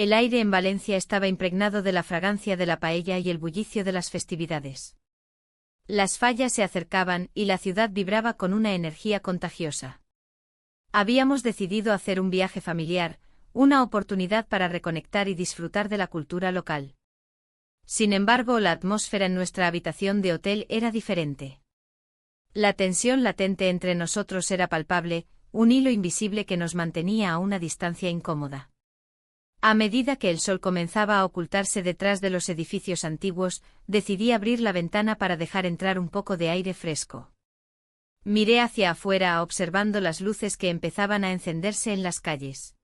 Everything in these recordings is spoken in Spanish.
El aire en Valencia estaba impregnado de la fragancia de la paella y el bullicio de las festividades. Las fallas se acercaban y la ciudad vibraba con una energía contagiosa. Habíamos decidido hacer un viaje familiar, una oportunidad para reconectar y disfrutar de la cultura local. Sin embargo, la atmósfera en nuestra habitación de hotel era diferente. La tensión latente entre nosotros era palpable, un hilo invisible que nos mantenía a una distancia incómoda. A medida que el sol comenzaba a ocultarse detrás de los edificios antiguos, decidí abrir la ventana para dejar entrar un poco de aire fresco. Miré hacia afuera observando las luces que empezaban a encenderse en las calles.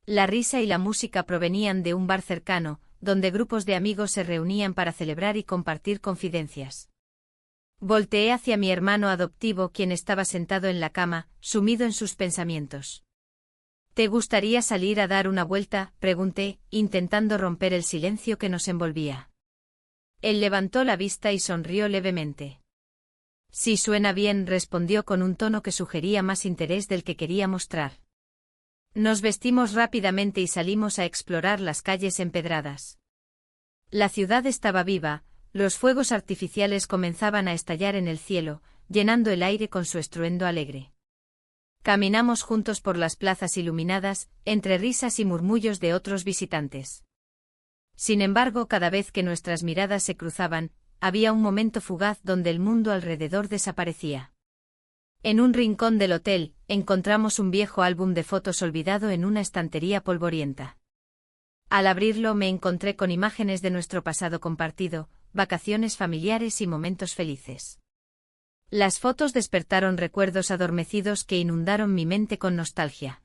La risa y la música provenían de un bar cercano, donde grupos de amigos se reunían para celebrar y compartir confidencias. Volteé hacia mi hermano adoptivo, quien estaba sentado en la cama, sumido en sus pensamientos. ¿Te gustaría salir a dar una vuelta?, pregunté, intentando romper el silencio que nos envolvía. Él levantó la vista y sonrió levemente. Sí, suena bien, respondió con un tono que sugería más interés del que quería mostrar. Nos vestimos rápidamente y salimos a explorar las calles empedradas. La ciudad estaba viva, los fuegos artificiales comenzaban a estallar en el cielo, llenando el aire con su estruendo alegre. Caminamos juntos por las plazas iluminadas, entre risas y murmullos de otros visitantes. Sin embargo, cada vez que nuestras miradas se cruzaban, había un momento fugaz donde el mundo alrededor desaparecía. En un rincón del hotel, encontramos un viejo álbum de fotos olvidado en una estantería polvorienta. Al abrirlo me encontré con imágenes de nuestro pasado compartido, vacaciones familiares y momentos felices. Las fotos despertaron recuerdos adormecidos que inundaron mi mente con nostalgia.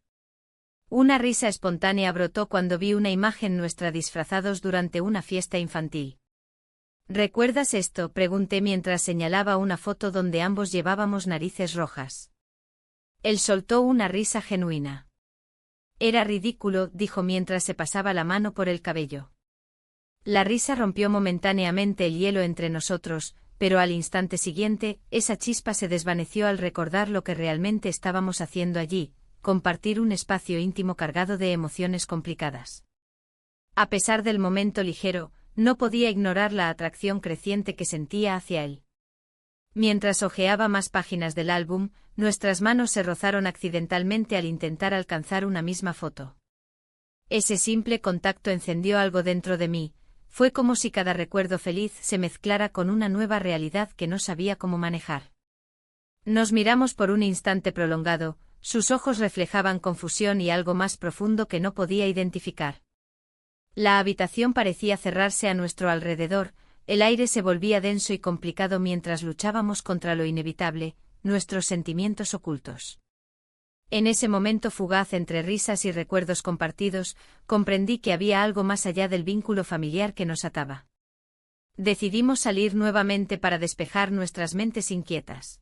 Una risa espontánea brotó cuando vi una imagen nuestra disfrazados durante una fiesta infantil. ¿Recuerdas esto?, pregunté mientras señalaba una foto donde ambos llevábamos narices rojas. Él soltó una risa genuina. Era ridículo, dijo mientras se pasaba la mano por el cabello. La risa rompió momentáneamente el hielo entre nosotros, pero al instante siguiente, esa chispa se desvaneció al recordar lo que realmente estábamos haciendo allí, compartir un espacio íntimo cargado de emociones complicadas. A pesar del momento ligero, no podía ignorar la atracción creciente que sentía hacia él. Mientras hojeaba más páginas del álbum, nuestras manos se rozaron accidentalmente al intentar alcanzar una misma foto. Ese simple contacto encendió algo dentro de mí. Fue como si cada recuerdo feliz se mezclara con una nueva realidad que no sabía cómo manejar. Nos miramos por un instante prolongado, sus ojos reflejaban confusión y algo más profundo que no podía identificar. La habitación parecía cerrarse a nuestro alrededor, el aire se volvía denso y complicado mientras luchábamos contra lo inevitable, nuestros sentimientos ocultos. En ese momento fugaz entre risas y recuerdos compartidos, comprendí que había algo más allá del vínculo familiar que nos ataba. Decidimos salir nuevamente para despejar nuestras mentes inquietas.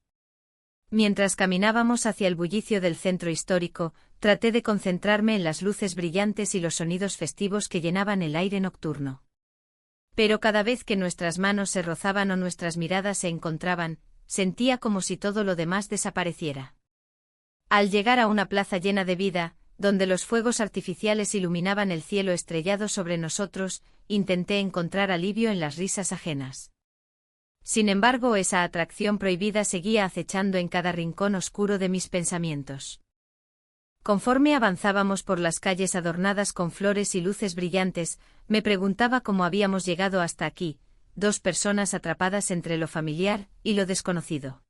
Mientras caminábamos hacia el bullicio del centro histórico, traté de concentrarme en las luces brillantes y los sonidos festivos que llenaban el aire nocturno. Pero cada vez que nuestras manos se rozaban o nuestras miradas se encontraban, sentía como si todo lo demás desapareciera. Al llegar a una plaza llena de vida, donde los fuegos artificiales iluminaban el cielo estrellado sobre nosotros, intenté encontrar alivio en las risas ajenas. Sin embargo, esa atracción prohibida seguía acechando en cada rincón oscuro de mis pensamientos. Conforme avanzábamos por las calles adornadas con flores y luces brillantes, me preguntaba cómo habíamos llegado hasta aquí, dos personas atrapadas entre lo familiar y lo desconocido.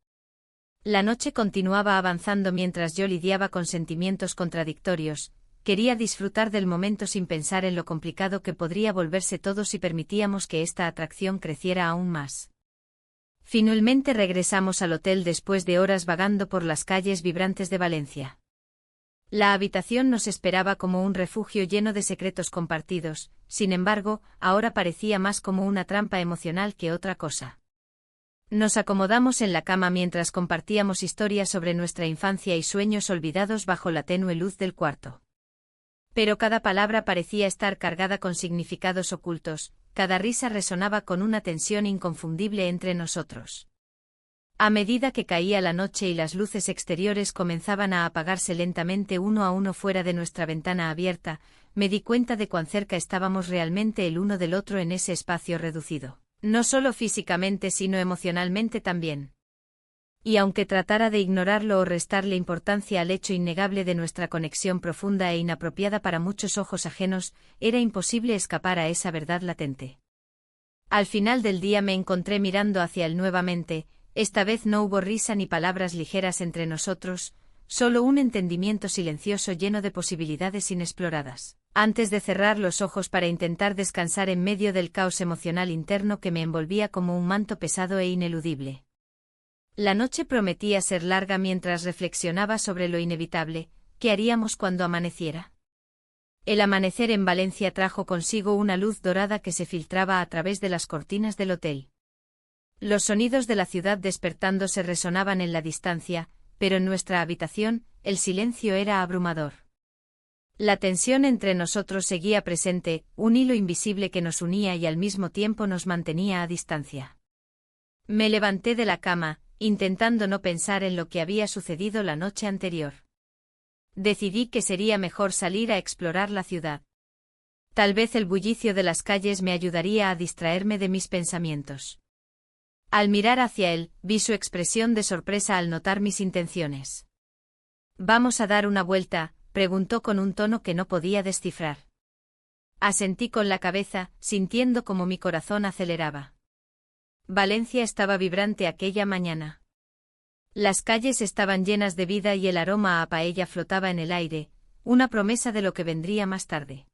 La noche continuaba avanzando mientras yo lidiaba con sentimientos contradictorios. Quería disfrutar del momento sin pensar en lo complicado que podría volverse todo si permitíamos que esta atracción creciera aún más. Finalmente regresamos al hotel después de horas vagando por las calles vibrantes de Valencia. La habitación nos esperaba como un refugio lleno de secretos compartidos, sin embargo, ahora parecía más como una trampa emocional que otra cosa. Nos acomodamos en la cama mientras compartíamos historias sobre nuestra infancia y sueños olvidados bajo la tenue luz del cuarto. Pero cada palabra parecía estar cargada con significados ocultos, cada risa resonaba con una tensión inconfundible entre nosotros. A medida que caía la noche y las luces exteriores comenzaban a apagarse lentamente uno a uno fuera de nuestra ventana abierta, me di cuenta de cuán cerca estábamos realmente el uno del otro en ese espacio reducido. No solo físicamente sino emocionalmente también. Y aunque tratara de ignorarlo o restarle importancia al hecho innegable de nuestra conexión profunda e inapropiada para muchos ojos ajenos, era imposible escapar a esa verdad latente. Al final del día me encontré mirando hacia él nuevamente. Esta vez no hubo risa ni palabras ligeras entre nosotros, solo un entendimiento silencioso lleno de posibilidades inexploradas. Antes de cerrar los ojos para intentar descansar en medio del caos emocional interno que me envolvía como un manto pesado e ineludible. La noche prometía ser larga mientras reflexionaba sobre lo inevitable. ¿Qué haríamos cuando amaneciera? El amanecer en Valencia trajo consigo una luz dorada que se filtraba a través de las cortinas del hotel. Los sonidos de la ciudad despertándose resonaban en la distancia, pero en nuestra habitación, el silencio era abrumador. La tensión entre nosotros seguía presente, un hilo invisible que nos unía y al mismo tiempo nos mantenía a distancia. Me levanté de la cama, intentando no pensar en lo que había sucedido la noche anterior. Decidí que sería mejor salir a explorar la ciudad. Tal vez el bullicio de las calles me ayudaría a distraerme de mis pensamientos. Al mirar hacia él, vi su expresión de sorpresa al notar mis intenciones. «¿Vamos a dar una vuelta?», preguntó con un tono que no podía descifrar. Asentí con la cabeza, sintiendo como mi corazón aceleraba. Valencia estaba vibrante aquella mañana. Las calles estaban llenas de vida y el aroma a paella flotaba en el aire, una promesa de lo que vendría más tarde.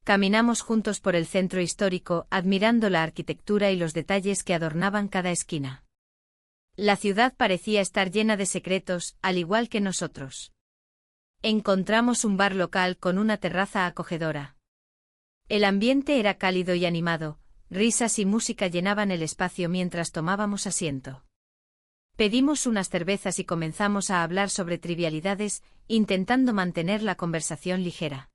Caminamos juntos por el centro histórico, admirando la arquitectura y los detalles que adornaban cada esquina. La ciudad parecía estar llena de secretos, al igual que nosotros. Encontramos un bar local con una terraza acogedora. El ambiente era cálido y animado, risas y música llenaban el espacio mientras tomábamos asiento. Pedimos unas cervezas y comenzamos a hablar sobre trivialidades, intentando mantener la conversación ligera.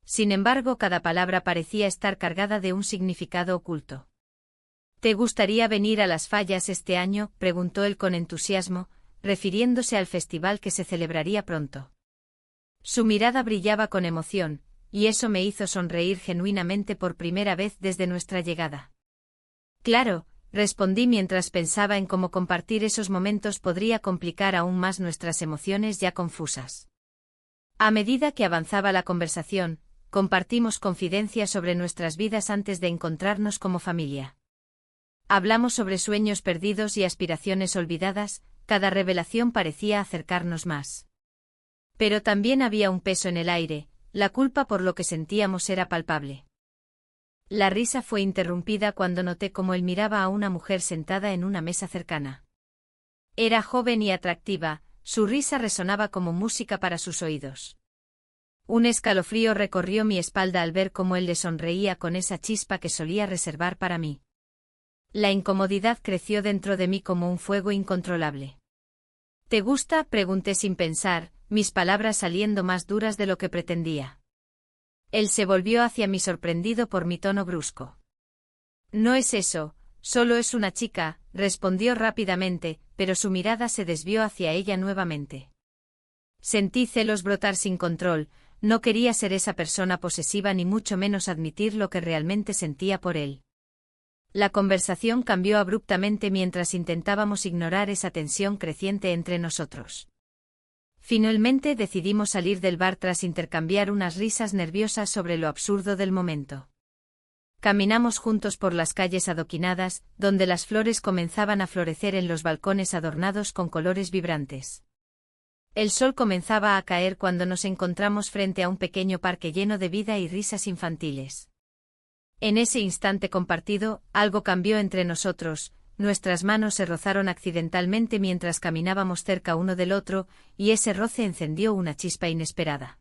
Sin embargo, cada palabra parecía estar cargada de un significado oculto. ¿Te gustaría venir a Las Fallas este año?, preguntó él con entusiasmo, refiriéndose al festival que se celebraría pronto. Su mirada brillaba con emoción, y eso me hizo sonreír genuinamente por primera vez desde nuestra llegada. Claro, respondí mientras pensaba en cómo compartir esos momentos podría complicar aún más nuestras emociones ya confusas. A medida que avanzaba la conversación, compartimos confidencias sobre nuestras vidas antes de encontrarnos como familia. Hablamos sobre sueños perdidos y aspiraciones olvidadas, cada revelación parecía acercarnos más. Pero también había un peso en el aire, la culpa por lo que sentíamos era palpable. La risa fue interrumpida cuando noté cómo él miraba a una mujer sentada en una mesa cercana. Era joven y atractiva, su risa resonaba como música para sus oídos. Un escalofrío recorrió mi espalda al ver cómo él le sonreía con esa chispa que solía reservar para mí. La incomodidad creció dentro de mí como un fuego incontrolable. ¿Te gusta?, pregunté sin pensar, mis palabras saliendo más duras de lo que pretendía. Él se volvió hacia mí sorprendido por mi tono brusco. No es eso, solo es una chica, respondió rápidamente, pero su mirada se desvió hacia ella nuevamente. Sentí celos brotar sin control, no quería ser esa persona posesiva ni mucho menos admitir lo que realmente sentía por él. La conversación cambió abruptamente mientras intentábamos ignorar esa tensión creciente entre nosotros. Finalmente decidimos salir del bar tras intercambiar unas risas nerviosas sobre lo absurdo del momento. Caminamos juntos por las calles adoquinadas, donde las flores comenzaban a florecer en los balcones adornados con colores vibrantes. El sol comenzaba a caer cuando nos encontramos frente a un pequeño parque lleno de vida y risas infantiles. En ese instante compartido, algo cambió entre nosotros, nuestras manos se rozaron accidentalmente mientras caminábamos cerca uno del otro, y ese roce encendió una chispa inesperada.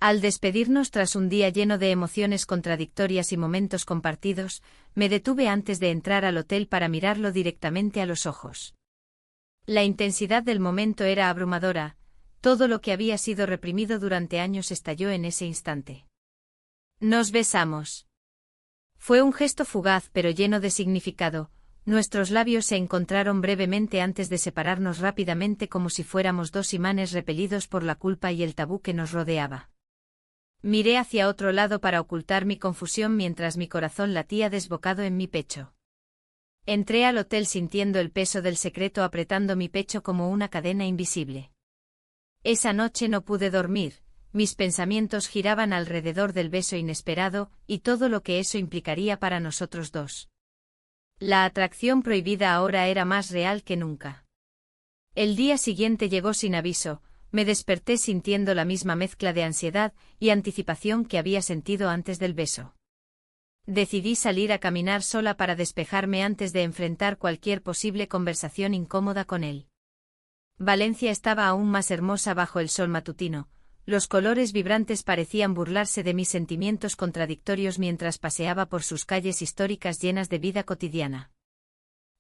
Al despedirnos tras un día lleno de emociones contradictorias y momentos compartidos, me detuve antes de entrar al hotel para mirarlo directamente a los ojos. La intensidad del momento era abrumadora, todo lo que había sido reprimido durante años estalló en ese instante. Nos besamos. Fue un gesto fugaz pero lleno de significado, nuestros labios se encontraron brevemente antes de separarnos rápidamente como si fuéramos dos imanes repelidos por la culpa y el tabú que nos rodeaba. Miré hacia otro lado para ocultar mi confusión mientras mi corazón latía desbocado en mi pecho. Entré al hotel sintiendo el peso del secreto apretando mi pecho como una cadena invisible. Esa noche no pude dormir, mis pensamientos giraban alrededor del beso inesperado y todo lo que eso implicaría para nosotros dos. La atracción prohibida ahora era más real que nunca. El día siguiente llegó sin aviso, me desperté sintiendo la misma mezcla de ansiedad y anticipación que había sentido antes del beso. Decidí salir a caminar sola para despejarme antes de enfrentar cualquier posible conversación incómoda con él. Valencia estaba aún más hermosa bajo el sol matutino, los colores vibrantes parecían burlarse de mis sentimientos contradictorios mientras paseaba por sus calles históricas llenas de vida cotidiana.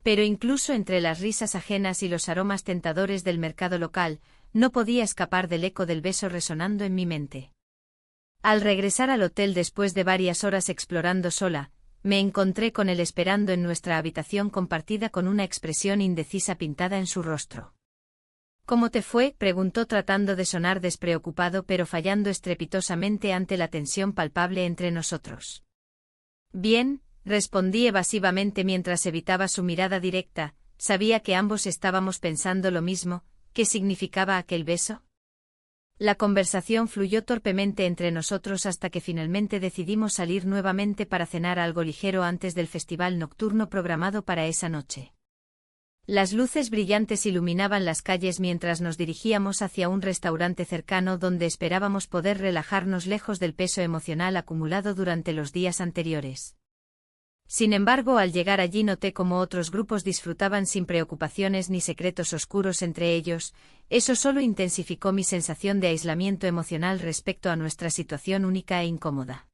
Pero incluso entre las risas ajenas y los aromas tentadores del mercado local, no podía escapar del eco del beso resonando en mi mente. Al regresar al hotel después de varias horas explorando sola, me encontré con él esperando en nuestra habitación compartida con una expresión indecisa pintada en su rostro. ¿Cómo te fue?, preguntó tratando de sonar despreocupado pero fallando estrepitosamente ante la tensión palpable entre nosotros. Bien, respondí evasivamente mientras evitaba su mirada directa, sabía que ambos estábamos pensando lo mismo. ¿Qué significaba aquel beso? La conversación fluyó torpemente entre nosotros hasta que finalmente decidimos salir nuevamente para cenar algo ligero antes del festival nocturno programado para esa noche. Las luces brillantes iluminaban las calles mientras nos dirigíamos hacia un restaurante cercano donde esperábamos poder relajarnos lejos del peso emocional acumulado durante los días anteriores. Sin embargo, al llegar allí noté cómo otros grupos disfrutaban sin preocupaciones ni secretos oscuros entre ellos. Eso solo intensificó mi sensación de aislamiento emocional respecto a nuestra situación única e incómoda.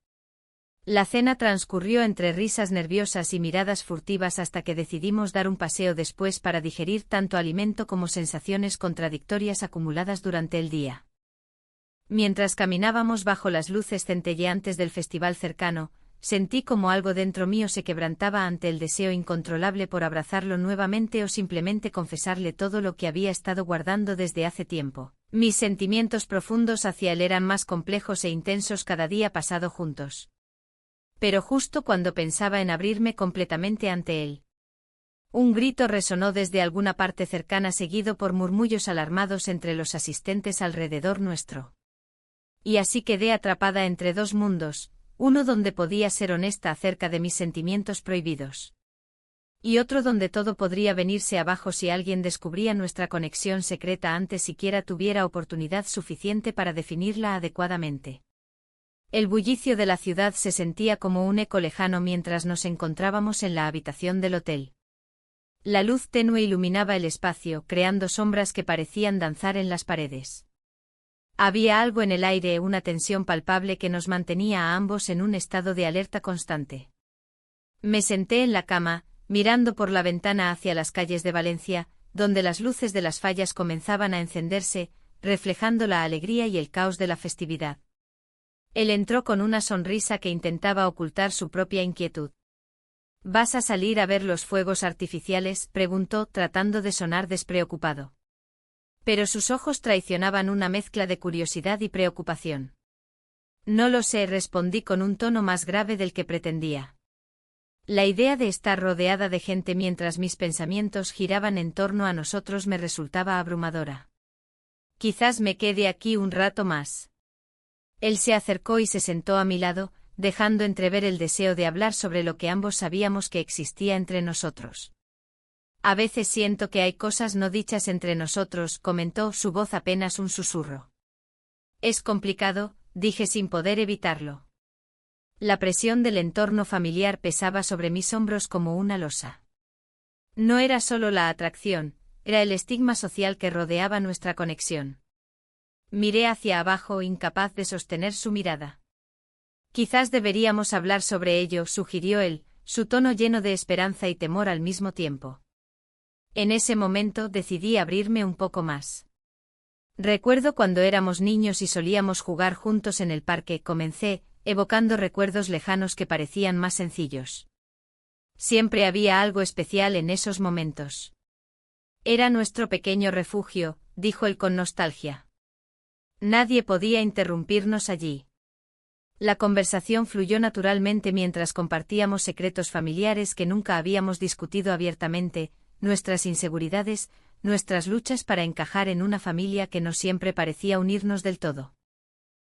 La cena transcurrió entre risas nerviosas y miradas furtivas hasta que decidimos dar un paseo después para digerir tanto alimento como sensaciones contradictorias acumuladas durante el día. Mientras caminábamos bajo las luces centelleantes del festival cercano, sentí como algo dentro mío se quebrantaba ante el deseo incontrolable por abrazarlo nuevamente o simplemente confesarle todo lo que había estado guardando desde hace tiempo. Mis sentimientos profundos hacia él eran más complejos e intensos cada día pasado juntos. Pero justo cuando pensaba en abrirme completamente ante él, un grito resonó desde alguna parte cercana seguido por murmullos alarmados entre los asistentes alrededor nuestro. Y así quedé atrapada entre dos mundos, uno donde podía ser honesta acerca de mis sentimientos prohibidos. Y otro donde todo podría venirse abajo si alguien descubría nuestra conexión secreta antes siquiera tuviera oportunidad suficiente para definirla adecuadamente. El bullicio de la ciudad se sentía como un eco lejano mientras nos encontrábamos en la habitación del hotel. La luz tenue iluminaba el espacio, creando sombras que parecían danzar en las paredes. Había algo en el aire, una tensión palpable que nos mantenía a ambos en un estado de alerta constante. Me senté en la cama, mirando por la ventana hacia las calles de Valencia, donde las luces de las fallas comenzaban a encenderse, reflejando la alegría y el caos de la festividad. Él entró con una sonrisa que intentaba ocultar su propia inquietud. ¿Vas a salir a ver los fuegos artificiales?, preguntó, tratando de sonar despreocupado. Pero sus ojos traicionaban una mezcla de curiosidad y preocupación. No lo sé, respondí con un tono más grave del que pretendía. La idea de estar rodeada de gente mientras mis pensamientos giraban en torno a nosotros me resultaba abrumadora. Quizás me quede aquí un rato más. Él se acercó y se sentó a mi lado, dejando entrever el deseo de hablar sobre lo que ambos sabíamos que existía entre nosotros. A veces siento que hay cosas no dichas entre nosotros, comentó, su voz apenas un susurro. Es complicado, dije sin poder evitarlo. La presión del entorno familiar pesaba sobre mis hombros como una losa. No era solo la atracción, era el estigma social que rodeaba nuestra conexión. Miré hacia abajo, incapaz de sostener su mirada. Quizás deberíamos hablar sobre ello, sugirió él, su tono lleno de esperanza y temor al mismo tiempo. En ese momento decidí abrirme un poco más. Recuerdo cuando éramos niños y solíamos jugar juntos en el parque, comencé, evocando recuerdos lejanos que parecían más sencillos. Siempre había algo especial en esos momentos. Era nuestro pequeño refugio, dijo él con nostalgia. Nadie podía interrumpirnos allí. La conversación fluyó naturalmente mientras compartíamos secretos familiares que nunca habíamos discutido abiertamente, nuestras inseguridades, nuestras luchas para encajar en una familia que no siempre parecía unirnos del todo.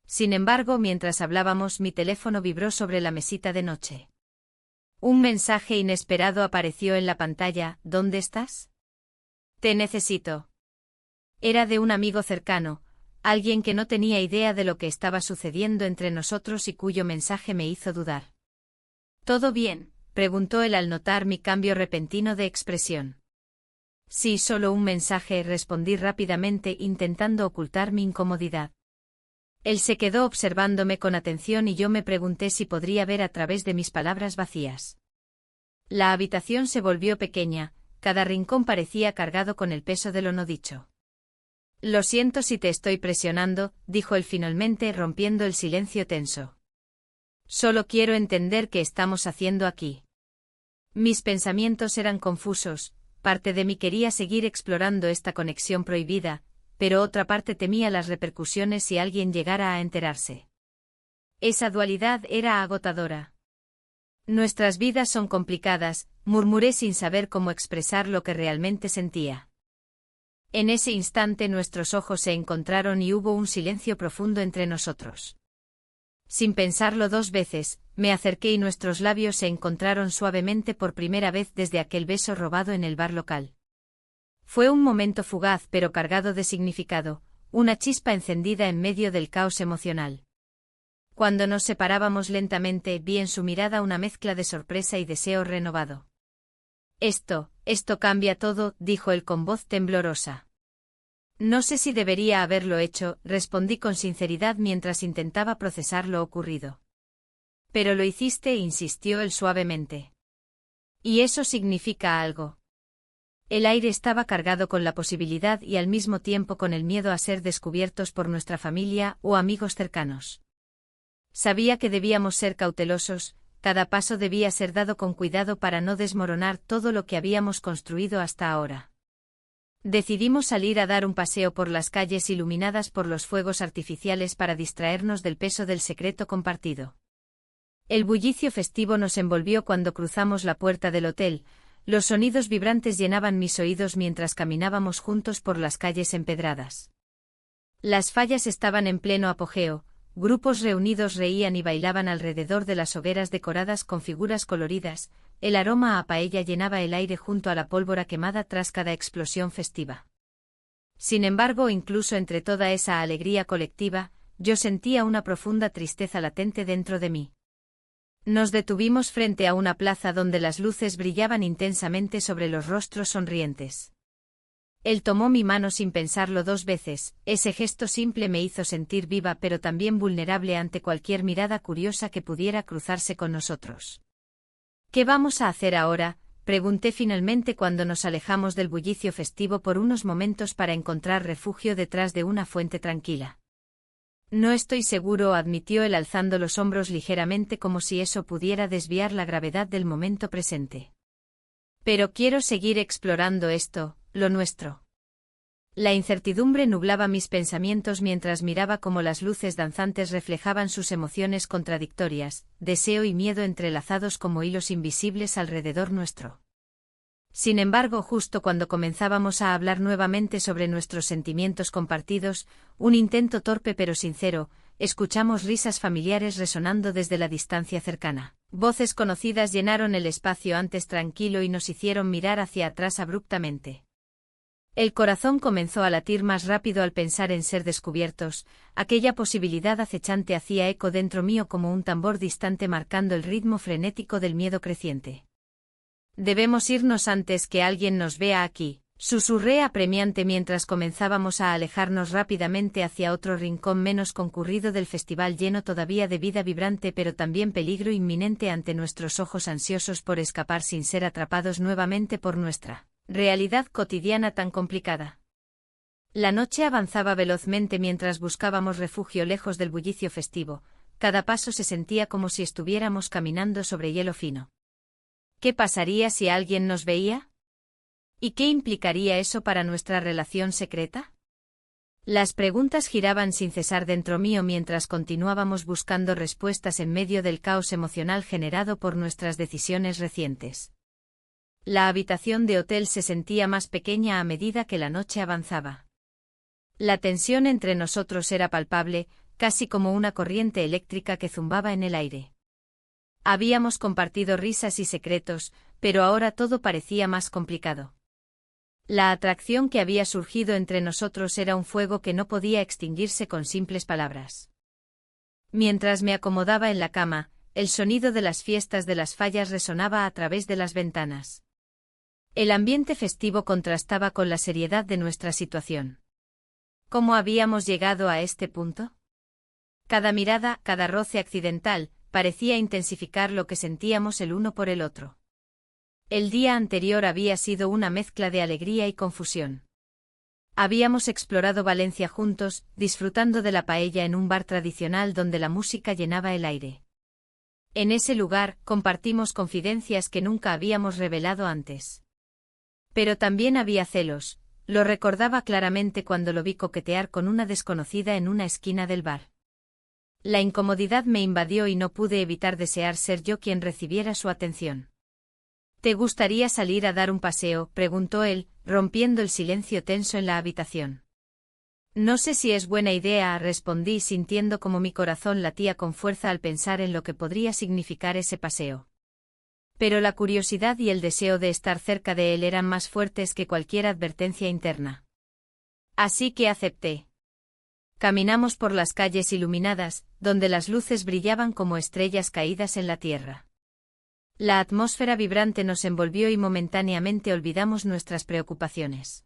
Sin embargo, mientras hablábamos, mi teléfono vibró sobre la mesita de noche. Un mensaje inesperado apareció en la pantalla. ¿Dónde estás? Te necesito. Era de un amigo cercano, alguien que no tenía idea de lo que estaba sucediendo entre nosotros y cuyo mensaje me hizo dudar. ¿Todo bien?, preguntó él al notar mi cambio repentino de expresión. Sí, solo un mensaje, respondí rápidamente intentando ocultar mi incomodidad. Él se quedó observándome con atención y yo me pregunté si podría ver a través de mis palabras vacías. La habitación se volvió pequeña, cada rincón parecía cargado con el peso de lo no dicho. Lo siento si te estoy presionando, dijo él finalmente rompiendo el silencio tenso. Solo quiero entender qué estamos haciendo aquí. Mis pensamientos eran confusos, parte de mí quería seguir explorando esta conexión prohibida, pero otra parte temía las repercusiones si alguien llegara a enterarse. Esa dualidad era agotadora. Nuestras vidas son complicadas, murmuré sin saber cómo expresar lo que realmente sentía. En ese instante nuestros ojos se encontraron y hubo un silencio profundo entre nosotros. Sin pensarlo dos veces, me acerqué y nuestros labios se encontraron suavemente por primera vez desde aquel beso robado en el bar local. Fue un momento fugaz pero cargado de significado, una chispa encendida en medio del caos emocional. Cuando nos separábamos lentamente, vi en su mirada una mezcla de sorpresa y deseo renovado. Esto cambia todo, dijo él con voz temblorosa. No sé si debería haberlo hecho, respondí con sinceridad mientras intentaba procesar lo ocurrido. Pero lo hiciste, insistió él suavemente. Y eso significa algo. El aire estaba cargado con la posibilidad y al mismo tiempo con el miedo a ser descubiertos por nuestra familia o amigos cercanos. Sabía que debíamos ser cautelosos, cada paso debía ser dado con cuidado para no desmoronar todo lo que habíamos construido hasta ahora. Decidimos salir a dar un paseo por las calles iluminadas por los fuegos artificiales para distraernos del peso del secreto compartido. El bullicio festivo nos envolvió cuando cruzamos la puerta del hotel, los sonidos vibrantes llenaban mis oídos mientras caminábamos juntos por las calles empedradas. Las fallas estaban en pleno apogeo, grupos reunidos reían y bailaban alrededor de las hogueras decoradas con figuras coloridas, el aroma a paella llenaba el aire junto a la pólvora quemada tras cada explosión festiva. Sin embargo, incluso entre toda esa alegría colectiva, yo sentía una profunda tristeza latente dentro de mí. Nos detuvimos frente a una plaza donde las luces brillaban intensamente sobre los rostros sonrientes. Él tomó mi mano sin pensarlo dos veces, ese gesto simple me hizo sentir viva pero también vulnerable ante cualquier mirada curiosa que pudiera cruzarse con nosotros. ¿Qué vamos a hacer ahora?, pregunté finalmente cuando nos alejamos del bullicio festivo por unos momentos para encontrar refugio detrás de una fuente tranquila. No estoy seguro, admitió él alzando los hombros ligeramente como si eso pudiera desviar la gravedad del momento presente. Pero quiero seguir explorando esto, lo nuestro. La incertidumbre nublaba mis pensamientos mientras miraba cómo las luces danzantes reflejaban sus emociones contradictorias, deseo y miedo entrelazados como hilos invisibles alrededor nuestro. Sin embargo, justo cuando comenzábamos a hablar nuevamente sobre nuestros sentimientos compartidos, un intento torpe pero sincero, escuchamos risas familiares resonando desde la distancia cercana. Voces conocidas llenaron el espacio antes tranquilo y nos hicieron mirar hacia atrás abruptamente. El corazón comenzó a latir más rápido al pensar en ser descubiertos, aquella posibilidad acechante hacía eco dentro mío como un tambor distante marcando el ritmo frenético del miedo creciente. Debemos irnos antes que alguien nos vea aquí, susurré apremiante mientras comenzábamos a alejarnos rápidamente hacia otro rincón menos concurrido del festival lleno todavía de vida vibrante pero también peligro inminente ante nuestros ojos ansiosos por escapar sin ser atrapados nuevamente por nuestra realidad cotidiana tan complicada. La noche avanzaba velozmente mientras buscábamos refugio lejos del bullicio festivo, cada paso se sentía como si estuviéramos caminando sobre hielo fino. ¿Qué pasaría si alguien nos veía? ¿Y qué implicaría eso para nuestra relación secreta? Las preguntas giraban sin cesar dentro mío mientras continuábamos buscando respuestas en medio del caos emocional generado por nuestras decisiones recientes. La habitación de hotel se sentía más pequeña a medida que la noche avanzaba. La tensión entre nosotros era palpable, casi como una corriente eléctrica que zumbaba en el aire. Habíamos compartido risas y secretos, pero ahora todo parecía más complicado. La atracción que había surgido entre nosotros era un fuego que no podía extinguirse con simples palabras. Mientras me acomodaba en la cama, el sonido de las fiestas de las fallas resonaba a través de las ventanas. El ambiente festivo contrastaba con la seriedad de nuestra situación. ¿Cómo habíamos llegado a este punto? Cada mirada, cada roce accidental, parecía intensificar lo que sentíamos el uno por el otro. El día anterior había sido una mezcla de alegría y confusión. Habíamos explorado Valencia juntos, disfrutando de la paella en un bar tradicional donde la música llenaba el aire. En ese lugar, compartimos confidencias que nunca habíamos revelado antes. Pero también había celos, lo recordaba claramente cuando lo vi coquetear con una desconocida en una esquina del bar. La incomodidad me invadió y no pude evitar desear ser yo quien recibiera su atención. ¿Te gustaría salir a dar un paseo?, preguntó él, rompiendo el silencio tenso en la habitación. No sé si es buena idea, respondí sintiendo como mi corazón latía con fuerza al pensar en lo que podría significar ese paseo. Pero la curiosidad y el deseo de estar cerca de él eran más fuertes que cualquier advertencia interna. Así que acepté. Caminamos por las calles iluminadas, donde las luces brillaban como estrellas caídas en la tierra. La atmósfera vibrante nos envolvió y momentáneamente olvidamos nuestras preocupaciones.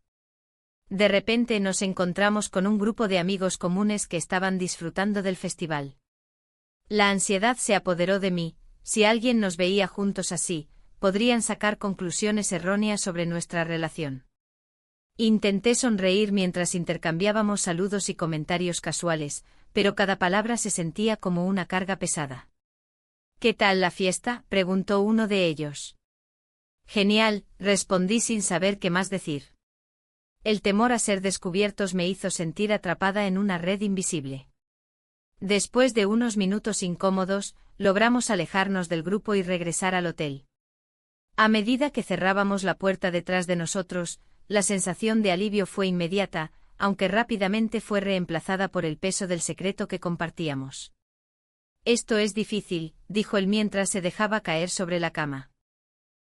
De repente nos encontramos con un grupo de amigos comunes que estaban disfrutando del festival. La ansiedad se apoderó de mí. Si alguien nos veía juntos así, podrían sacar conclusiones erróneas sobre nuestra relación. Intenté sonreír mientras intercambiábamos saludos y comentarios casuales, pero cada palabra se sentía como una carga pesada. ¿Qué tal la fiesta?, preguntó uno de ellos. Genial, respondí sin saber qué más decir. El temor a ser descubiertos me hizo sentir atrapada en una red invisible. Después de unos minutos incómodos, logramos alejarnos del grupo y regresar al hotel. A medida que cerrábamos la puerta detrás de nosotros, la sensación de alivio fue inmediata, aunque rápidamente fue reemplazada por el peso del secreto que compartíamos. Esto es difícil, dijo él mientras se dejaba caer sobre la cama.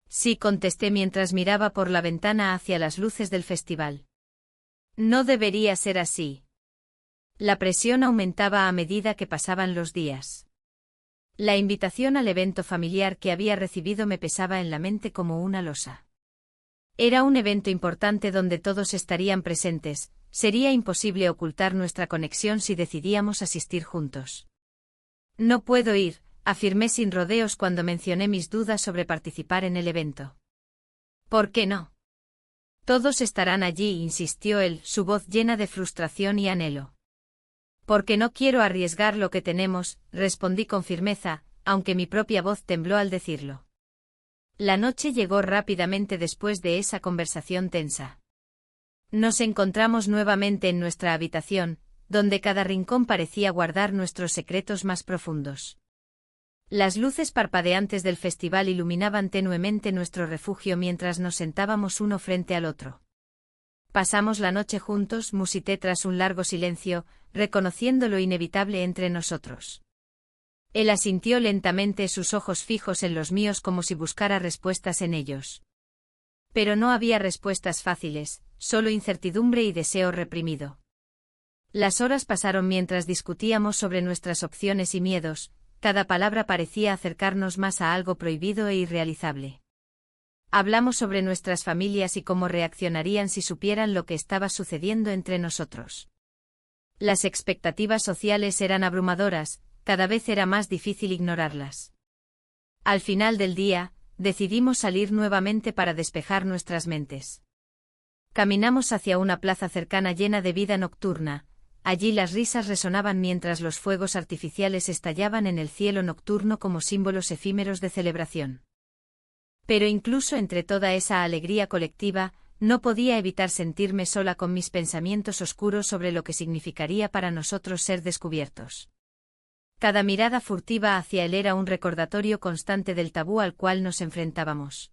Sí, contesté mientras miraba por la ventana hacia las luces del festival. No debería ser así. La presión aumentaba a medida que pasaban los días. La invitación al evento familiar que había recibido me pesaba en la mente como una losa. Era un evento importante donde todos estarían presentes, sería imposible ocultar nuestra conexión si decidíamos asistir juntos. No puedo ir, afirmé sin rodeos cuando mencioné mis dudas sobre participar en el evento. ¿Por qué no? Todos estarán allí, insistió él, su voz llena de frustración y anhelo. Porque no quiero arriesgar lo que tenemos, respondí con firmeza, aunque mi propia voz tembló al decirlo. La noche llegó rápidamente después de esa conversación tensa. Nos encontramos nuevamente en nuestra habitación, donde cada rincón parecía guardar nuestros secretos más profundos. Las luces parpadeantes del festival iluminaban tenuemente nuestro refugio mientras nos sentábamos uno frente al otro. Pasamos la noche juntos, musité tras un largo silencio, reconociendo lo inevitable entre nosotros. Él asintió lentamente, sus ojos fijos en los míos como si buscara respuestas en ellos. Pero no había respuestas fáciles, solo incertidumbre y deseo reprimido. Las horas pasaron mientras discutíamos sobre nuestras opciones y miedos, cada palabra parecía acercarnos más a algo prohibido e irrealizable. Hablamos sobre nuestras familias y cómo reaccionarían si supieran lo que estaba sucediendo entre nosotros. Las expectativas sociales eran abrumadoras, cada vez era más difícil ignorarlas. Al final del día, decidimos salir nuevamente para despejar nuestras mentes. Caminamos hacia una plaza cercana llena de vida nocturna. Allí las risas resonaban mientras los fuegos artificiales estallaban en el cielo nocturno como símbolos efímeros de celebración. Pero incluso entre toda esa alegría colectiva, no podía evitar sentirme sola con mis pensamientos oscuros sobre lo que significaría para nosotros ser descubiertos. Cada mirada furtiva hacia él era un recordatorio constante del tabú al cual nos enfrentábamos.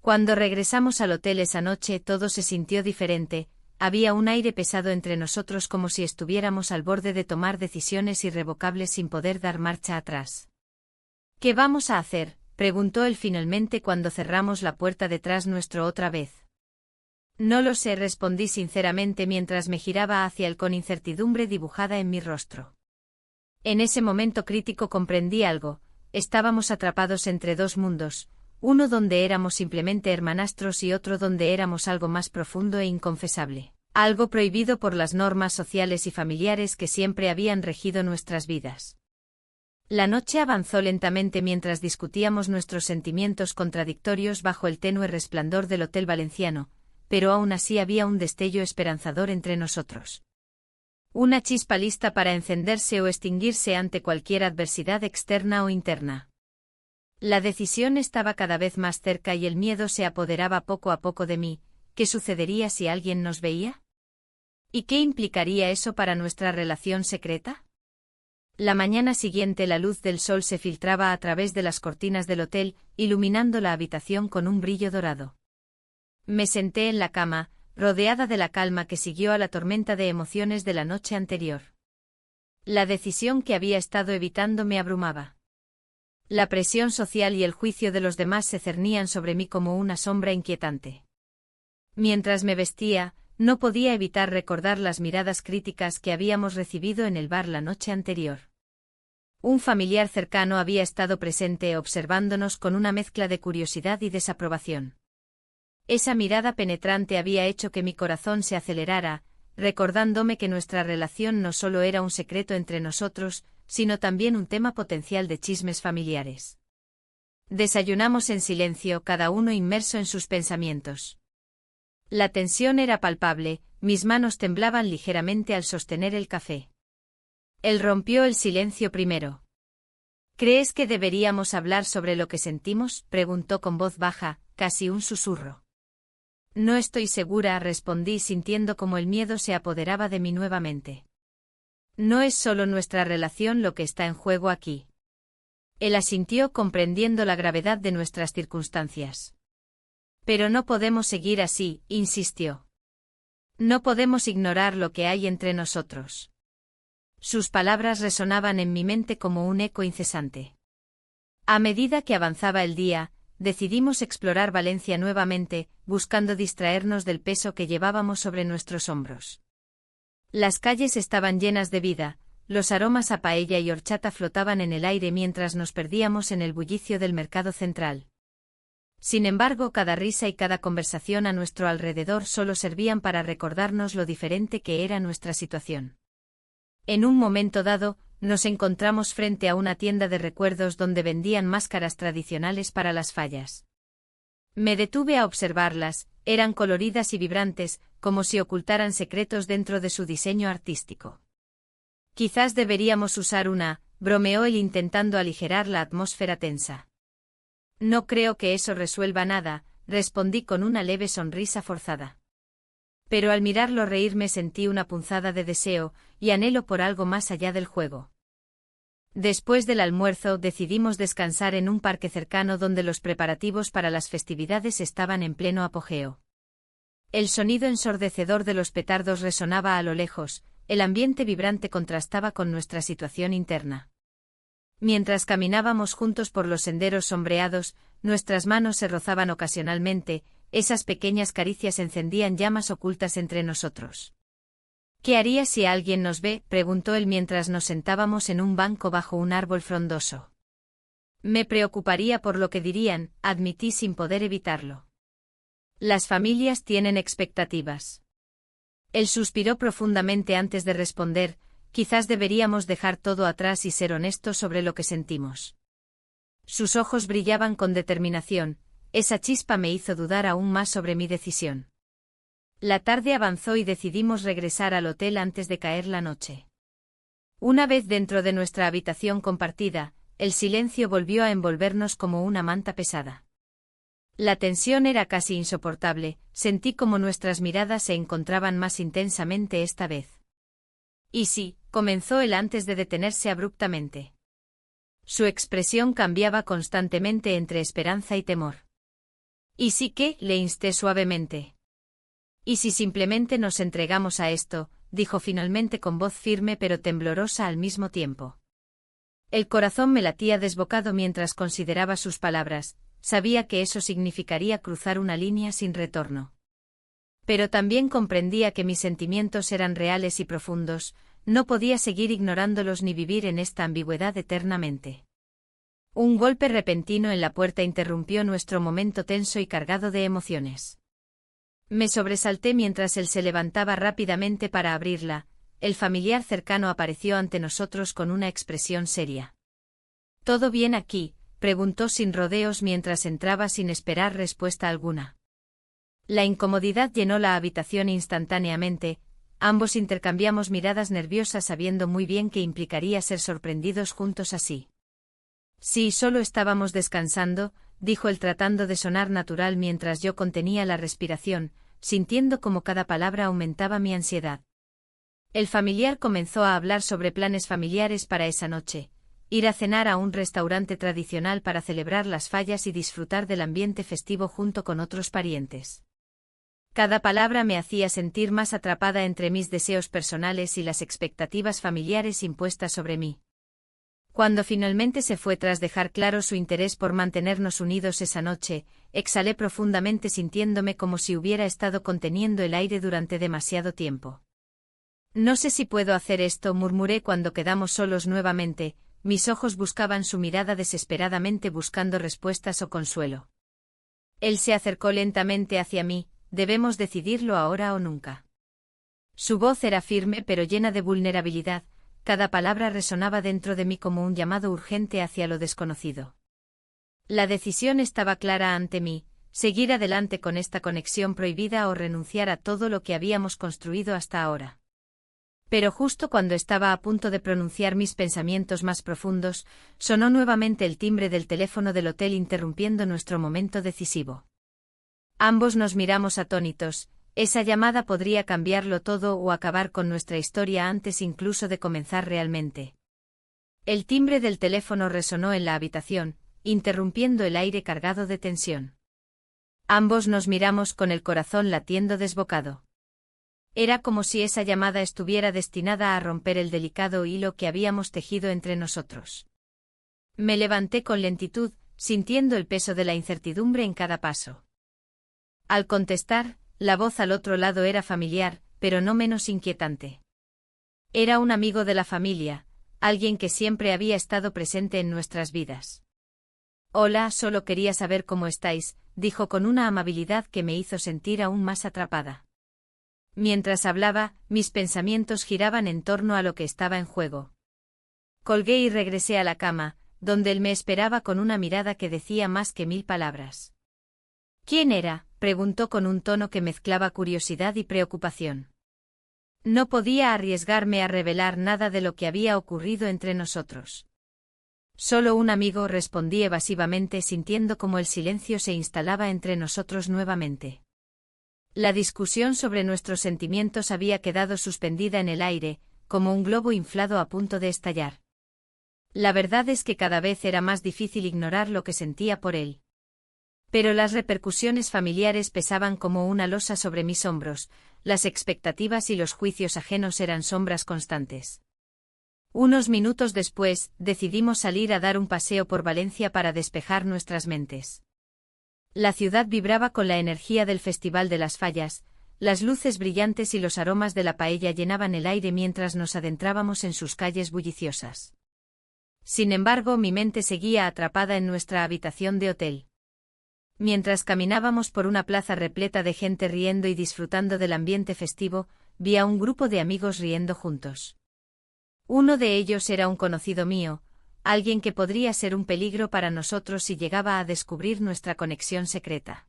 Cuando regresamos al hotel esa noche todo se sintió diferente, había un aire pesado entre nosotros como si estuviéramos al borde de tomar decisiones irrevocables sin poder dar marcha atrás. ¿Qué vamos a hacer?, preguntó él finalmente cuando cerramos la puerta detrás nuestro otra vez. No lo sé, respondí sinceramente mientras me giraba hacia él con incertidumbre dibujada en mi rostro. En ese momento crítico comprendí algo, estábamos atrapados entre dos mundos, uno donde éramos simplemente hermanastros y otro donde éramos algo más profundo e inconfesable, algo prohibido por las normas sociales y familiares que siempre habían regido nuestras vidas. La noche avanzó lentamente mientras discutíamos nuestros sentimientos contradictorios bajo el tenue resplandor del Hotel Valenciano, pero aún así había un destello esperanzador entre nosotros. Una chispa lista para encenderse o extinguirse ante cualquier adversidad externa o interna. La decisión estaba cada vez más cerca y el miedo se apoderaba poco a poco de mí. ¿Qué sucedería si alguien nos veía? ¿Y qué implicaría eso para nuestra relación secreta? La mañana siguiente la luz del sol se filtraba a través de las cortinas del hotel, iluminando la habitación con un brillo dorado. Me senté en la cama, rodeada de la calma que siguió a la tormenta de emociones de la noche anterior. La decisión que había estado evitando me abrumaba. La presión social y el juicio de los demás se cernían sobre mí como una sombra inquietante. Mientras me vestía, no podía evitar recordar las miradas críticas que habíamos recibido en el bar la noche anterior. Un familiar cercano había estado presente observándonos con una mezcla de curiosidad y desaprobación. Esa mirada penetrante había hecho que mi corazón se acelerara, recordándome que nuestra relación no solo era un secreto entre nosotros, sino también un tema potencial de chismes familiares. Desayunamos en silencio, cada uno inmerso en sus pensamientos. La tensión era palpable, mis manos temblaban ligeramente al sostener el café. Él rompió el silencio primero. ¿Crees que deberíamos hablar sobre lo que sentimos?, preguntó con voz baja, casi un susurro. No estoy segura, respondí sintiendo como el miedo se apoderaba de mí nuevamente. No es solo nuestra relación lo que está en juego aquí. Él asintió comprendiendo la gravedad de nuestras circunstancias. Pero no podemos seguir así, insistió. No podemos ignorar lo que hay entre nosotros. Sus palabras resonaban en mi mente como un eco incesante. A medida que avanzaba el día, decidimos explorar Valencia nuevamente, buscando distraernos del peso que llevábamos sobre nuestros hombros. Las calles estaban llenas de vida, los aromas a paella y horchata flotaban en el aire mientras nos perdíamos en el bullicio del mercado central. Sin embargo, cada risa y cada conversación a nuestro alrededor solo servían para recordarnos lo diferente que era nuestra situación. En un momento dado, nos encontramos frente a una tienda de recuerdos donde vendían máscaras tradicionales para las fallas. Me detuve a observarlas, eran coloridas y vibrantes, como si ocultaran secretos dentro de su diseño artístico. Quizás deberíamos usar una, bromeó él intentando aligerar la atmósfera tensa. No creo que eso resuelva nada, respondí con una leve sonrisa forzada. Pero al mirarlo reírme sentí una punzada de deseo y anhelo por algo más allá del juego. Después del almuerzo decidimos descansar en un parque cercano donde los preparativos para las festividades estaban en pleno apogeo. El sonido ensordecedor de los petardos resonaba a lo lejos, el ambiente vibrante contrastaba con nuestra situación interna. Mientras caminábamos juntos por los senderos sombreados, nuestras manos se rozaban ocasionalmente, esas pequeñas caricias encendían llamas ocultas entre nosotros. ¿Qué harías si alguien nos ve?, preguntó él mientras nos sentábamos en un banco bajo un árbol frondoso. Me preocuparía por lo que dirían, admití sin poder evitarlo. Las familias tienen expectativas. Él suspiró profundamente antes de responder, quizás deberíamos dejar todo atrás y ser honestos sobre lo que sentimos. Sus ojos brillaban con determinación, esa chispa me hizo dudar aún más sobre mi decisión. La tarde avanzó y decidimos regresar al hotel antes de caer la noche. Una vez dentro de nuestra habitación compartida, el silencio volvió a envolvernos como una manta pesada. La tensión era casi insoportable, sentí como nuestras miradas se encontraban más intensamente esta vez. «¿Y sí?», comenzó él antes de detenerse abruptamente. Su expresión cambiaba constantemente entre esperanza y temor. «¿Y sí qué?», le insté suavemente. «¿Y si simplemente nos entregamos a esto?», dijo finalmente con voz firme pero temblorosa al mismo tiempo. El corazón me latía desbocado mientras consideraba sus palabras, sabía que eso significaría cruzar una línea sin retorno. Pero también comprendía que mis sentimientos eran reales y profundos, no podía seguir ignorándolos ni vivir en esta ambigüedad eternamente. Un golpe repentino en la puerta interrumpió nuestro momento tenso y cargado de emociones. Me sobresalté mientras él se levantaba rápidamente para abrirla. El familiar cercano apareció ante nosotros con una expresión seria. «¿Todo bien aquí?», preguntó sin rodeos mientras entraba sin esperar respuesta alguna. La incomodidad llenó la habitación instantáneamente, ambos intercambiamos miradas nerviosas sabiendo muy bien qué implicaría ser sorprendidos juntos así. «Sí, solo estábamos descansando», dijo él tratando de sonar natural mientras yo contenía la respiración, sintiendo como cada palabra aumentaba mi ansiedad. El familiar comenzó a hablar sobre planes familiares para esa noche, ir a cenar a un restaurante tradicional para celebrar las fallas y disfrutar del ambiente festivo junto con otros parientes. Cada palabra me hacía sentir más atrapada entre mis deseos personales y las expectativas familiares impuestas sobre mí. Cuando finalmente se fue tras dejar claro su interés por mantenernos unidos esa noche, exhalé profundamente sintiéndome como si hubiera estado conteniendo el aire durante demasiado tiempo. «No sé si puedo hacer esto», murmuré cuando quedamos solos nuevamente, mis ojos buscaban su mirada desesperadamente buscando respuestas o consuelo. Él se acercó lentamente hacia mí. «Debemos decidirlo ahora o nunca». Su voz era firme pero llena de vulnerabilidad, cada palabra resonaba dentro de mí como un llamado urgente hacia lo desconocido. La decisión estaba clara ante mí, seguir adelante con esta conexión prohibida o renunciar a todo lo que habíamos construido hasta ahora. Pero justo cuando estaba a punto de pronunciar mis pensamientos más profundos, sonó nuevamente el timbre del teléfono del hotel interrumpiendo nuestro momento decisivo. Ambos nos miramos atónitos. Esa llamada podría cambiarlo todo o acabar con nuestra historia antes incluso de comenzar realmente. El timbre del teléfono resonó en la habitación, interrumpiendo el aire cargado de tensión. Ambos nos miramos con el corazón latiendo desbocado. Era como si esa llamada estuviera destinada a romper el delicado hilo que habíamos tejido entre nosotros. Me levanté con lentitud, sintiendo el peso de la incertidumbre en cada paso. Al contestar, la voz al otro lado era familiar, pero no menos inquietante. Era un amigo de la familia, alguien que siempre había estado presente en nuestras vidas. «Hola, solo quería saber cómo estáis», dijo con una amabilidad que me hizo sentir aún más atrapada. Mientras hablaba, mis pensamientos giraban en torno a lo que estaba en juego. Colgué y regresé a la cama, donde él me esperaba con una mirada que decía más que 1000 palabras. «¿Quién era?», preguntó con un tono que mezclaba curiosidad y preocupación. No podía arriesgarme a revelar nada de lo que había ocurrido entre nosotros. «Solo un amigo», respondí evasivamente sintiendo como el silencio se instalaba entre nosotros nuevamente. La discusión sobre nuestros sentimientos había quedado suspendida en el aire, como un globo inflado a punto de estallar. La verdad es que cada vez era más difícil ignorar lo que sentía por él. Pero las repercusiones familiares pesaban como una losa sobre mis hombros, las expectativas y los juicios ajenos eran sombras constantes. Unos minutos después, decidimos salir a dar un paseo por Valencia para despejar nuestras mentes. La ciudad vibraba con la energía del Festival de las Fallas, las luces brillantes y los aromas de la paella llenaban el aire mientras nos adentrábamos en sus calles bulliciosas. Sin embargo, mi mente seguía atrapada en nuestra habitación de hotel. Mientras caminábamos por una plaza repleta de gente riendo y disfrutando del ambiente festivo, vi a un grupo de amigos riendo juntos. Uno de ellos era un conocido mío, alguien que podría ser un peligro para nosotros si llegaba a descubrir nuestra conexión secreta.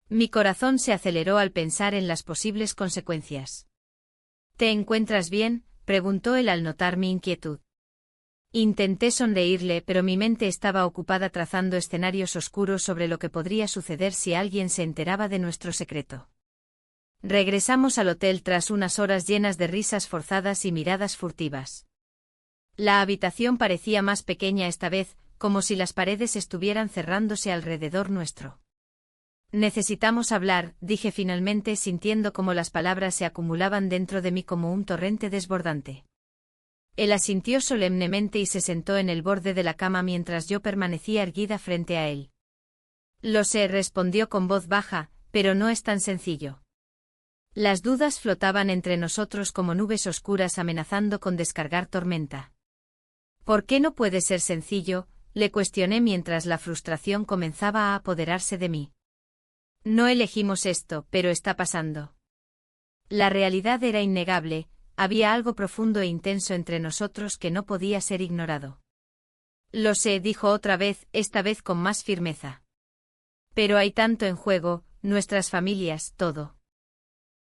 Mi corazón se aceleró al pensar en las posibles consecuencias. «¿Te encuentras bien?», preguntó él al notar mi inquietud. Intenté sonreírle, pero mi mente estaba ocupada trazando escenarios oscuros sobre lo que podría suceder si alguien se enteraba de nuestro secreto. Regresamos al hotel tras unas horas llenas de risas forzadas y miradas furtivas. La habitación parecía más pequeña esta vez, como si las paredes estuvieran cerrándose alrededor nuestro. Necesitamos hablar, dije finalmente, sintiendo como las palabras se acumulaban dentro de mí como un torrente desbordante. Él asintió solemnemente y se sentó en el borde de la cama mientras yo permanecía erguida frente a él. Lo sé, respondió con voz baja, pero no es tan sencillo. Las dudas flotaban entre nosotros como nubes oscuras amenazando con descargar tormenta. ¿Por qué no puede ser sencillo?, le cuestioné mientras la frustración comenzaba a apoderarse de mí. No elegimos esto, pero está pasando. La realidad era innegable, había algo profundo e intenso entre nosotros que no podía ser ignorado. Lo sé, dijo otra vez, esta vez con más firmeza. Pero hay tanto en juego, nuestras familias, todo.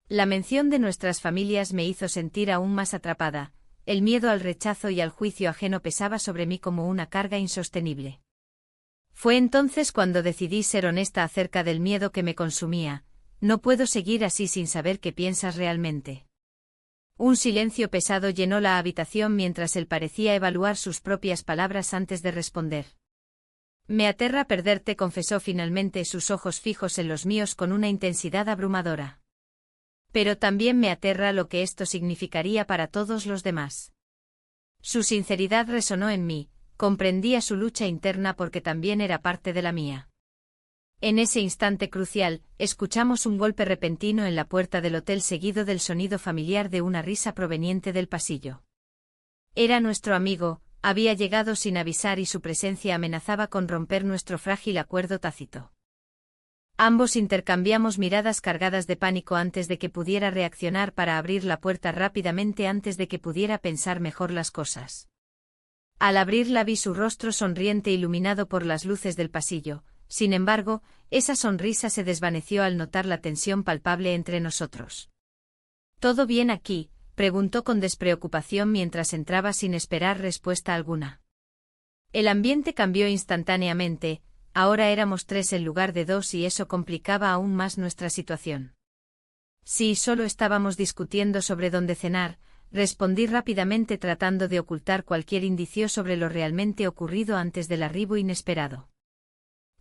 La mención de nuestras familias me hizo sentir aún más atrapada. El miedo al rechazo y al juicio ajeno pesaba sobre mí como una carga insostenible. Fue entonces cuando decidí ser honesta acerca del miedo que me consumía. No puedo seguir así sin saber qué piensas realmente. Un silencio pesado llenó la habitación mientras él parecía evaluar sus propias palabras antes de responder. Me aterra perderte, confesó finalmente, sus ojos fijos en los míos con una intensidad abrumadora. Pero también me aterra lo que esto significaría para todos los demás. Su sinceridad resonó en mí, comprendía su lucha interna porque también era parte de la mía. En ese instante crucial, escuchamos un golpe repentino en la puerta del hotel seguido del sonido familiar de una risa proveniente del pasillo. Era nuestro amigo, había llegado sin avisar y su presencia amenazaba con romper nuestro frágil acuerdo tácito. Ambos intercambiamos miradas cargadas de pánico antes de que pudiera reaccionar para abrir la puerta rápidamente antes de que pudiera pensar mejor las cosas. Al abrirla vi su rostro sonriente iluminado por las luces del pasillo, sin embargo, esa sonrisa se desvaneció al notar la tensión palpable entre nosotros. ¿Todo bien aquí?, preguntó con despreocupación mientras entraba sin esperar respuesta alguna. El ambiente cambió instantáneamente. Ahora éramos 3 en lugar de 2 y eso complicaba aún más nuestra situación. Sí, solo estábamos discutiendo sobre dónde cenar, respondí rápidamente tratando de ocultar cualquier indicio sobre lo realmente ocurrido antes del arribo inesperado.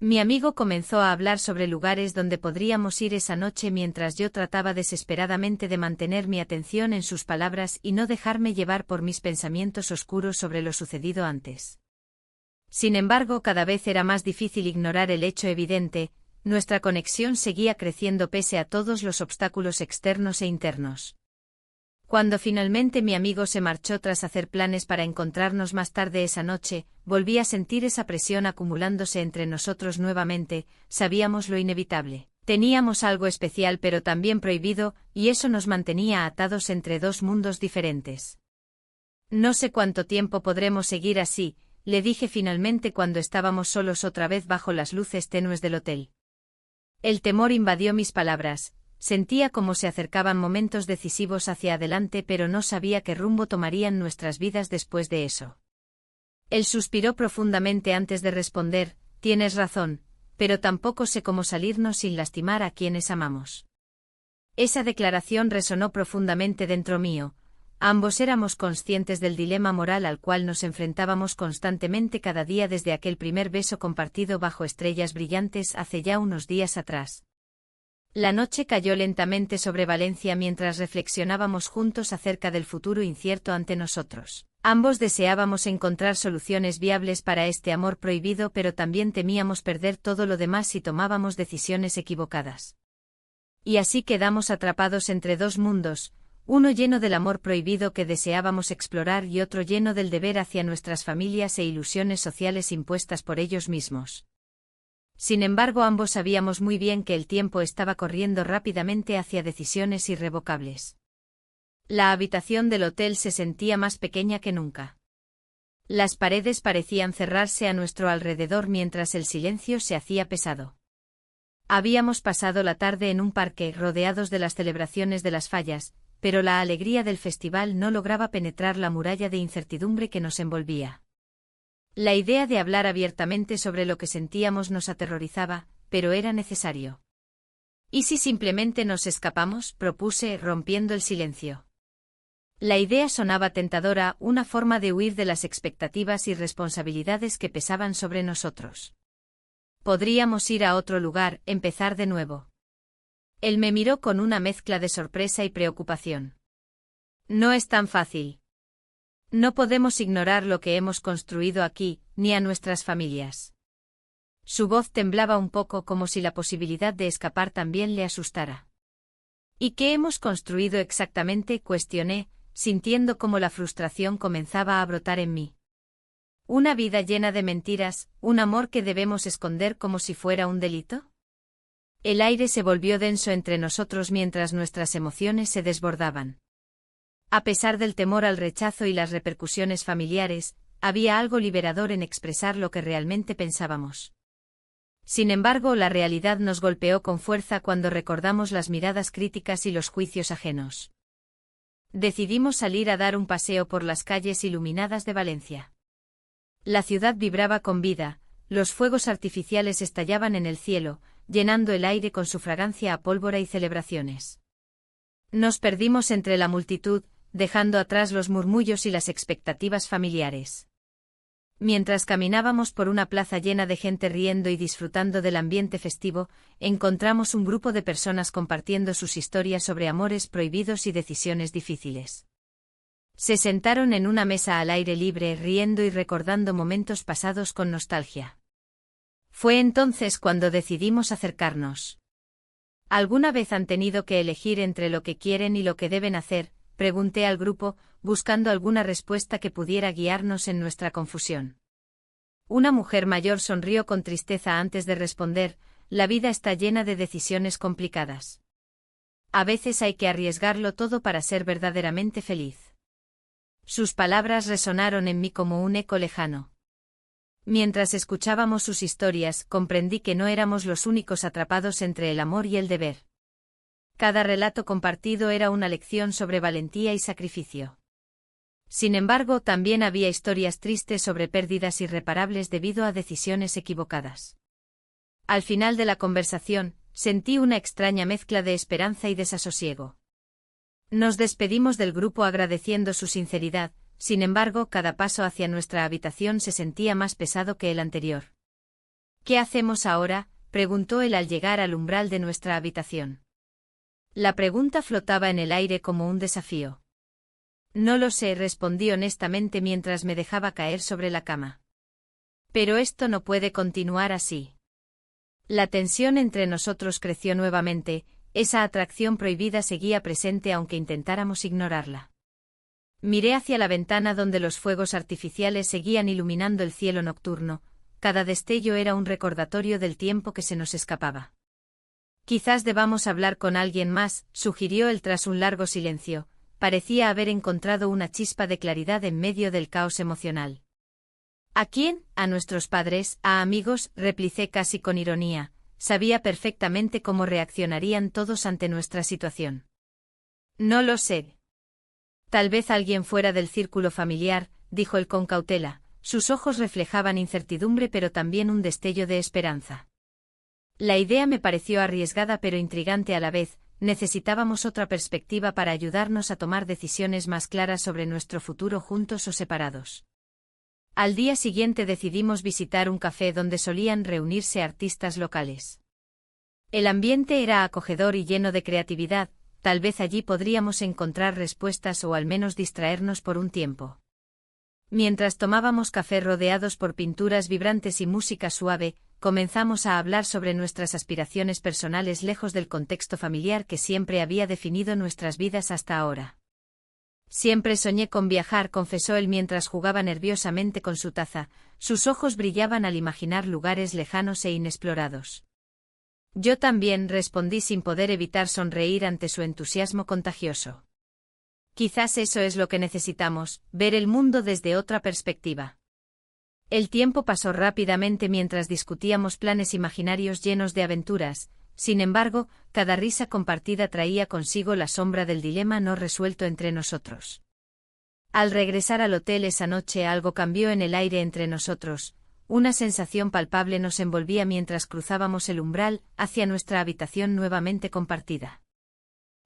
Mi amigo comenzó a hablar sobre lugares donde podríamos ir esa noche mientras yo trataba desesperadamente de mantener mi atención en sus palabras y no dejarme llevar por mis pensamientos oscuros sobre lo sucedido antes. Sin embargo, cada vez era más difícil ignorar el hecho evidente: nuestra conexión seguía creciendo pese a todos los obstáculos externos e internos. Cuando finalmente mi amigo se marchó tras hacer planes para encontrarnos más tarde esa noche, volví a sentir esa presión acumulándose entre nosotros nuevamente. Sabíamos lo inevitable. Teníamos algo especial pero también prohibido, y eso nos mantenía atados entre 2 mundos diferentes. No sé cuánto tiempo podremos seguir así, le dije finalmente cuando estábamos solos otra vez bajo las luces tenues del hotel. El temor invadió mis palabras, sentía como se acercaban momentos decisivos hacia adelante pero no sabía qué rumbo tomarían nuestras vidas después de eso. Él suspiró profundamente antes de responder: tienes razón, pero tampoco sé cómo salirnos sin lastimar a quienes amamos. Esa declaración resonó profundamente dentro mío. Ambos éramos conscientes del dilema moral al cual nos enfrentábamos constantemente cada día desde aquel primer beso compartido bajo estrellas brillantes hace ya unos días atrás. La noche cayó lentamente sobre Valencia mientras reflexionábamos juntos acerca del futuro incierto ante nosotros. Ambos deseábamos encontrar soluciones viables para este amor prohibido, pero también temíamos perder todo lo demás si tomábamos decisiones equivocadas. Y así quedamos atrapados entre 2 mundos, uno lleno del amor prohibido que deseábamos explorar y otro lleno del deber hacia nuestras familias e ilusiones sociales impuestas por ellos mismos. Sin embargo, ambos sabíamos muy bien que el tiempo estaba corriendo rápidamente hacia decisiones irrevocables. La habitación del hotel se sentía más pequeña que nunca. Las paredes parecían cerrarse a nuestro alrededor mientras el silencio se hacía pesado. Habíamos pasado la tarde en un parque rodeados de las celebraciones de las fallas, pero la alegría del festival no lograba penetrar la muralla de incertidumbre que nos envolvía. La idea de hablar abiertamente sobre lo que sentíamos nos aterrorizaba, pero era necesario. ¿Y si simplemente nos escapamos?, propuse, rompiendo el silencio. La idea sonaba tentadora, una forma de huir de las expectativas y responsabilidades que pesaban sobre nosotros. Podríamos ir a otro lugar, empezar de nuevo. Él me miró con una mezcla de sorpresa y preocupación. No es tan fácil. No podemos ignorar lo que hemos construido aquí, ni a nuestras familias. Su voz temblaba un poco como si la posibilidad de escapar también le asustara. ¿Y qué hemos construido exactamente?, cuestioné, sintiendo cómo la frustración comenzaba a brotar en mí. ¿Una vida llena de mentiras, un amor que debemos esconder como si fuera un delito? El aire se volvió denso entre nosotros mientras nuestras emociones se desbordaban. A pesar del temor al rechazo y las repercusiones familiares, había algo liberador en expresar lo que realmente pensábamos. Sin embargo, la realidad nos golpeó con fuerza cuando recordamos las miradas críticas y los juicios ajenos. Decidimos salir a dar un paseo por las calles iluminadas de Valencia. La ciudad vibraba con vida, los fuegos artificiales estallaban en el cielo, llenando el aire con su fragancia a pólvora y celebraciones. Nos perdimos entre la multitud, dejando atrás los murmullos y las expectativas familiares. Mientras caminábamos por una plaza llena de gente riendo y disfrutando del ambiente festivo, encontramos un grupo de personas compartiendo sus historias sobre amores prohibidos y decisiones difíciles. Se sentaron en una mesa al aire libre, riendo y recordando momentos pasados con nostalgia. Fue entonces cuando decidimos acercarnos. ¿Alguna vez han tenido que elegir entre lo que quieren y lo que deben hacer?, pregunté al grupo, buscando alguna respuesta que pudiera guiarnos en nuestra confusión. Una mujer mayor sonrió con tristeza antes de responder: la vida está llena de decisiones complicadas. A veces hay que arriesgarlo todo para ser verdaderamente feliz. Sus palabras resonaron en mí como un eco lejano. Mientras escuchábamos sus historias, comprendí que no éramos los únicos atrapados entre el amor y el deber. Cada relato compartido era una lección sobre valentía y sacrificio. Sin embargo, también había historias tristes sobre pérdidas irreparables debido a decisiones equivocadas. Al final de la conversación, sentí una extraña mezcla de esperanza y desasosiego. Nos despedimos del grupo agradeciendo su sinceridad. Sin embargo, cada paso hacia nuestra habitación se sentía más pesado que el anterior. ¿Qué hacemos ahora?, preguntó él al llegar al umbral de nuestra habitación. La pregunta flotaba en el aire como un desafío. No lo sé, respondí honestamente mientras me dejaba caer sobre la cama. Pero esto no puede continuar así. La tensión entre nosotros creció nuevamente, esa atracción prohibida seguía presente aunque intentáramos ignorarla. Miré hacia la ventana donde los fuegos artificiales seguían iluminando el cielo nocturno, cada destello era un recordatorio del tiempo que se nos escapaba. Quizás debamos hablar con alguien más, sugirió él tras un largo silencio, parecía haber encontrado una chispa de claridad en medio del caos emocional. ¿A quién? ¿A nuestros padres? ¿A amigos?, replicé casi con ironía, sabía perfectamente cómo reaccionarían todos ante nuestra situación. No lo sé. Tal vez alguien fuera del círculo familiar, dijo él con cautela, sus ojos reflejaban incertidumbre pero también un destello de esperanza. La idea me pareció arriesgada pero intrigante a la vez, necesitábamos otra perspectiva para ayudarnos a tomar decisiones más claras sobre nuestro futuro juntos o separados. Al día siguiente decidimos visitar un café donde solían reunirse artistas locales. El ambiente era acogedor y lleno de creatividad. Tal vez allí podríamos encontrar respuestas o al menos distraernos por un tiempo. Mientras tomábamos café rodeados por pinturas vibrantes y música suave, comenzamos a hablar sobre nuestras aspiraciones personales lejos del contexto familiar que siempre había definido nuestras vidas hasta ahora. Siempre soñé con viajar, confesó él mientras jugaba nerviosamente con su taza, sus ojos brillaban al imaginar lugares lejanos e inexplorados. Yo también, respondí sin poder evitar sonreír ante su entusiasmo contagioso. Quizás eso es lo que necesitamos, ver el mundo desde otra perspectiva. El tiempo pasó rápidamente mientras discutíamos planes imaginarios llenos de aventuras, sin embargo, cada risa compartida traía consigo la sombra del dilema no resuelto entre nosotros. Al regresar al hotel esa noche algo cambió en el aire entre nosotros, una sensación palpable nos envolvía mientras cruzábamos el umbral hacia nuestra habitación nuevamente compartida.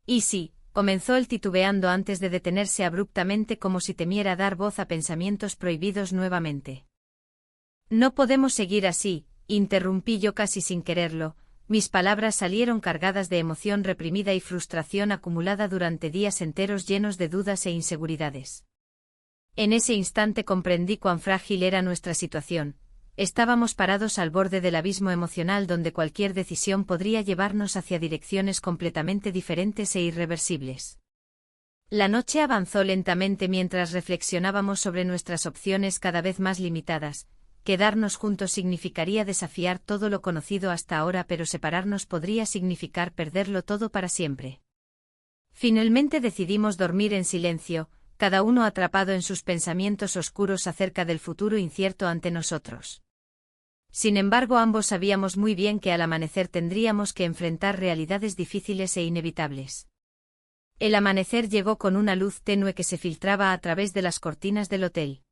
Y sí, comenzó él titubeando antes de detenerse abruptamente como si temiera dar voz a pensamientos prohibidos nuevamente. No podemos seguir así, interrumpí yo casi sin quererlo. Mis palabras salieron cargadas de emoción reprimida y frustración acumulada durante días enteros llenos de dudas e inseguridades. En ese instante comprendí cuán frágil era nuestra situación. Estábamos parados al borde del abismo emocional donde cualquier decisión podría llevarnos hacia direcciones completamente diferentes e irreversibles. La noche avanzó lentamente mientras reflexionábamos sobre nuestras opciones cada vez más limitadas. Quedarnos juntos significaría desafiar todo lo conocido hasta ahora, pero separarnos podría significar perderlo todo para siempre. Finalmente decidimos dormir en silencio, cada uno atrapado en sus pensamientos oscuros acerca del futuro incierto ante nosotros. Sin embargo, ambos sabíamos muy bien que al amanecer tendríamos que enfrentar realidades difíciles e inevitables. El amanecer llegó con una luz tenue que se filtraba a través de las cortinas del hotel.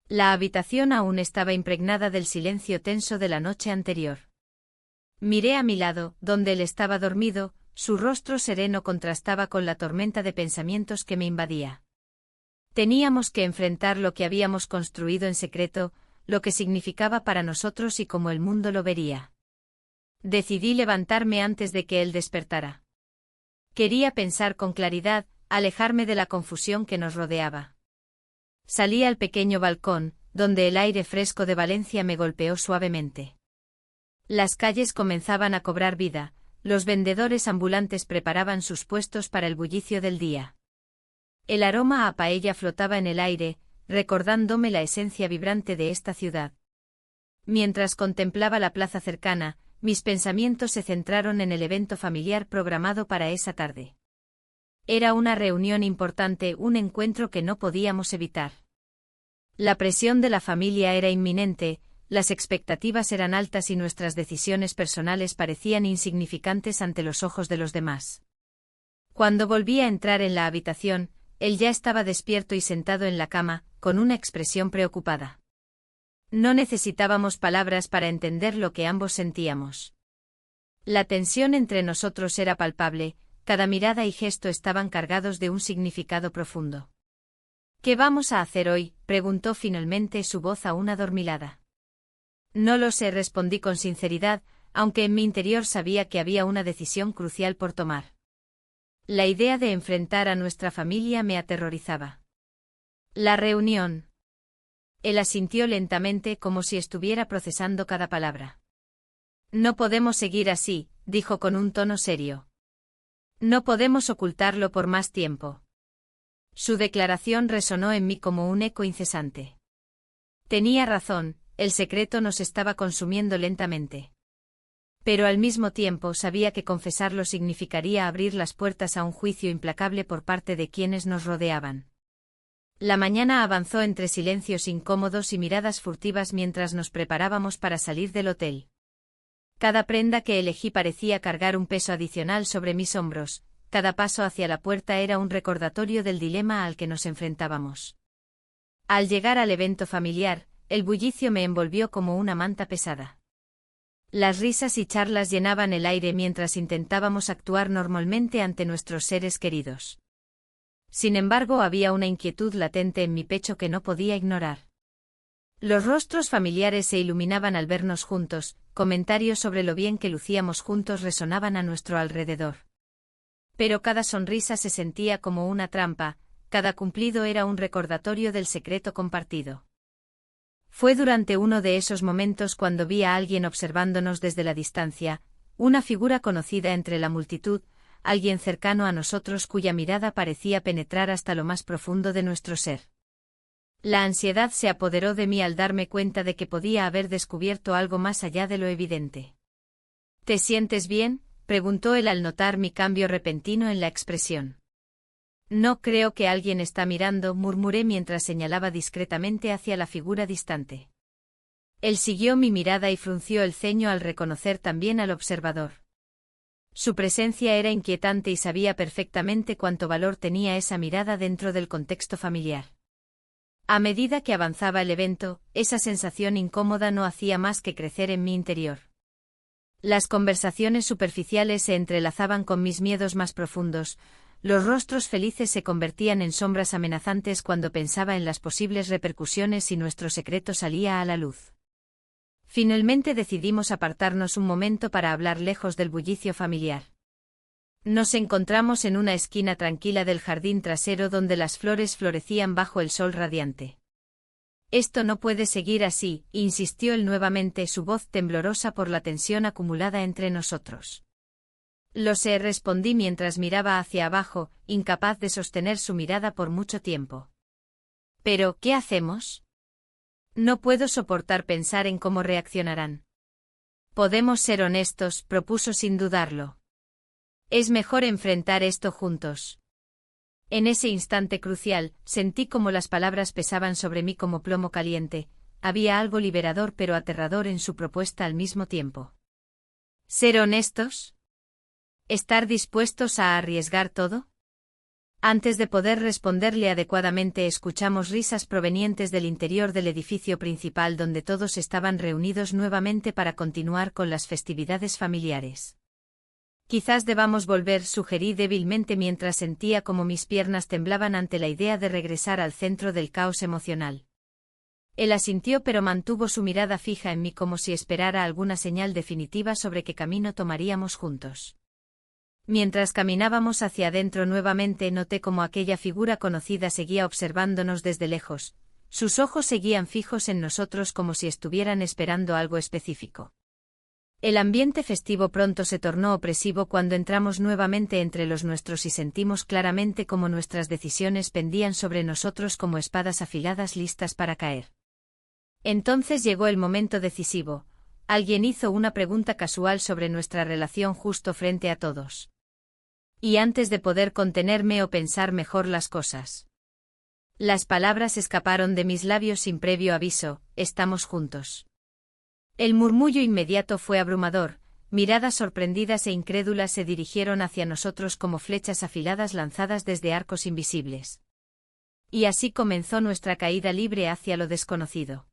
La habitación aún estaba impregnada del silencio tenso de la noche anterior. Miré a mi lado, donde él estaba dormido, su rostro sereno contrastaba con la tormenta de pensamientos que me invadía. Teníamos que enfrentar lo que habíamos construido en secreto, lo que significaba para nosotros y cómo el mundo lo vería. Decidí levantarme antes de que él despertara. Quería pensar con claridad, alejarme de la confusión que nos rodeaba. Salí al pequeño balcón, donde el aire fresco de Valencia me golpeó suavemente. Las calles comenzaban a cobrar vida, los vendedores ambulantes preparaban sus puestos para el bullicio del día. El aroma a paella flotaba en el aire, recordándome la esencia vibrante de esta ciudad. Mientras contemplaba la plaza cercana, mis pensamientos se centraron en el evento familiar programado para esa tarde. Era una reunión importante, un encuentro que no podíamos evitar. La presión de la familia era inminente, las expectativas eran altas y nuestras decisiones personales parecían insignificantes ante los ojos de los demás. Cuando volví a entrar en la habitación, él ya estaba despierto y sentado en la cama, con una expresión preocupada. No necesitábamos palabras para entender lo que ambos sentíamos. La tensión entre nosotros era palpable, cada mirada y gesto estaban cargados de un significado profundo. ¿Qué vamos a hacer hoy?, preguntó finalmente, su voz aún adormilada. No lo sé, respondí con sinceridad, aunque en mi interior sabía que había una decisión crucial por tomar. La idea de enfrentar a nuestra familia me aterrorizaba. La reunión. Él asintió lentamente como si estuviera procesando cada palabra. No podemos seguir así, dijo con un tono serio. No podemos ocultarlo por más tiempo. Su declaración resonó en mí como un eco incesante. Tenía razón, el secreto nos estaba consumiendo lentamente. Pero al mismo tiempo sabía que confesarlo significaría abrir las puertas a un juicio implacable por parte de quienes nos rodeaban. La mañana avanzó entre silencios incómodos y miradas furtivas mientras nos preparábamos para salir del hotel. Cada prenda que elegí parecía cargar un peso adicional sobre mis hombros, cada paso hacia la puerta era un recordatorio del dilema al que nos enfrentábamos. Al llegar al evento familiar, el bullicio me envolvió como una manta pesada. Las risas y charlas llenaban el aire mientras intentábamos actuar normalmente ante nuestros seres queridos. Sin embargo, había una inquietud latente en mi pecho que no podía ignorar. Los rostros familiares se iluminaban al vernos juntos, comentarios sobre lo bien que lucíamos juntos resonaban a nuestro alrededor. Pero cada sonrisa se sentía como una trampa, cada cumplido era un recordatorio del secreto compartido. Fue durante uno de esos momentos cuando vi a alguien observándonos desde la distancia, una figura conocida entre la multitud, alguien cercano a nosotros cuya mirada parecía penetrar hasta lo más profundo de nuestro ser. La ansiedad se apoderó de mí al darme cuenta de que podía haber descubierto algo más allá de lo evidente. ¿Te sientes bien?, preguntó él al notar mi cambio repentino en la expresión. No creo que alguien está mirando, murmuré mientras señalaba discretamente hacia la figura distante. Él siguió mi mirada y frunció el ceño al reconocer también al observador. Su presencia era inquietante y sabía perfectamente cuánto valor tenía esa mirada dentro del contexto familiar. A medida que avanzaba el evento, esa sensación incómoda no hacía más que crecer en mi interior. Las conversaciones superficiales se entrelazaban con mis miedos más profundos, los rostros felices se convertían en sombras amenazantes cuando pensaba en las posibles repercusiones si nuestro secreto salía a la luz. Finalmente decidimos apartarnos un momento para hablar lejos del bullicio familiar. Nos encontramos en una esquina tranquila del jardín trasero donde las flores florecían bajo el sol radiante. Esto no puede seguir así, insistió él nuevamente, su voz temblorosa por la tensión acumulada entre nosotros. Lo sé, respondí mientras miraba hacia abajo, incapaz de sostener su mirada por mucho tiempo. Pero, ¿qué hacemos? No puedo soportar pensar en cómo reaccionarán. Podemos ser honestos, propuso sin dudarlo. Es mejor enfrentar esto juntos. En ese instante crucial, sentí como las palabras pesaban sobre mí como plomo caliente. Había algo liberador pero aterrador en su propuesta al mismo tiempo. ¿Ser honestos? ¿Estar dispuestos a arriesgar todo? Antes de poder responderle adecuadamente, escuchamos risas provenientes del interior del edificio principal donde todos estaban reunidos nuevamente para continuar con las festividades familiares. Quizás debamos volver, sugerí débilmente mientras sentía como mis piernas temblaban ante la idea de regresar al centro del caos emocional. Él asintió pero mantuvo su mirada fija en mí como si esperara alguna señal definitiva sobre qué camino tomaríamos juntos. Mientras caminábamos hacia adentro nuevamente noté como aquella figura conocida seguía observándonos desde lejos, sus ojos seguían fijos en nosotros como si estuvieran esperando algo específico. El ambiente festivo pronto se tornó opresivo cuando entramos nuevamente entre los nuestros y sentimos claramente cómo nuestras decisiones pendían sobre nosotros como espadas afiladas listas para caer. Entonces llegó el momento decisivo. Alguien hizo una pregunta casual sobre nuestra relación justo frente a todos. Y antes de poder contenerme o pensar mejor las cosas, las palabras escaparon de mis labios sin previo aviso: estamos juntos. El murmullo inmediato fue abrumador, miradas sorprendidas e incrédulas se dirigieron hacia nosotros como flechas afiladas lanzadas desde arcos invisibles. Y así comenzó nuestra caída libre hacia lo desconocido.